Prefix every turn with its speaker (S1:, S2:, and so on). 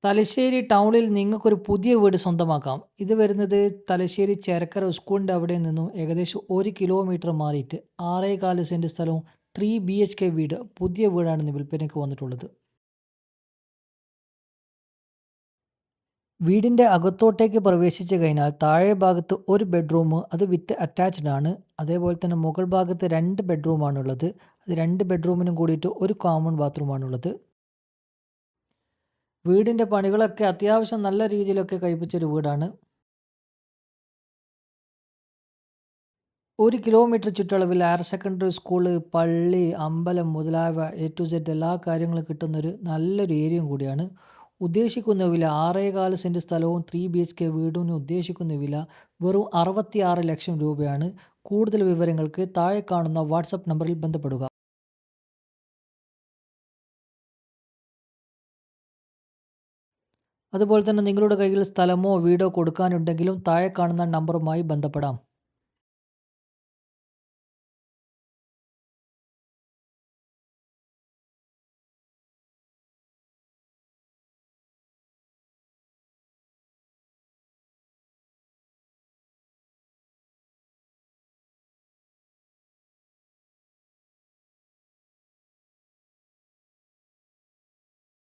S1: തലശ്ശേരി ടൗണിൽ നിങ്ങൾക്കൊരു പുതിയ വീട് സ്വന്തമാക്കാം. ഇത് വരുന്നത് തലശ്ശേരി ചേരക്കര സ്കൂളിൻ്റെ അവിടെ നിന്നും ഏകദേശം 1 കിലോമീറ്റർ മാറിയിട്ട് 6.25 സെന്റ് സ്ഥലവും 3 BHK വീട് പുതിയ വീടാണ് ഇന്ന് വിൽപ്പനയ്ക്ക് വന്നിട്ടുള്ളത്. വീടിൻ്റെ അകത്തോട്ടേക്ക് പ്രവേശിച്ചു കഴിഞ്ഞാൽ താഴെ ഭാഗത്ത് ഒരു ബെഡ്റൂം അത് വിത്ത് അറ്റാച്ച്ഡ് ആണ്. അതേപോലെ തന്നെ മുകൾ ഭാഗത്ത് 2 ബെഡ്റൂമാണുള്ളത്. അത് 2 ബെഡ്റൂമിനും കൂടിയിട്ട് ഒരു കോമൺ ബാത്റൂമാണുള്ളത്. വീടിൻ്റെ പണികളൊക്കെ അത്യാവശ്യം നല്ല രീതിയിലൊക്കെ കഴിപ്പിച്ചൊരു വീടാണ്. 1 കിലോമീറ്റർ ചുറ്റളവിൽ ഹയർ സെക്കൻഡറി സ്കൂള്, പള്ളി, അമ്പലം മുതലായവ എ ടു സെഡ് എല്ലാ കാര്യങ്ങളും കിട്ടുന്നൊരു നല്ലൊരു ഏരിയയും കൂടിയാണ്. ഉദ്ദേശിക്കുന്ന വില 6.25 സെന്റ് സ്ഥലവും 3 BHK വീടിന് ഉദ്ദേശിക്കുന്ന വില വെറും 66 ലക്ഷം രൂപയാണ്. കൂടുതൽ വിവരങ്ങൾക്ക് താഴെ കാണുന്ന വാട്സപ്പ് നമ്പറിൽ ബന്ധപ്പെടുക. അതുപോലെ തന്നെ നിങ്ങളുടെ കയ്യിൽ സ്ഥലമോ വീടോ കൊടുക്കാനുണ്ടെങ്കിലും താഴെ കാണുന്ന നമ്പറുമായി ബന്ധപ്പെടാം.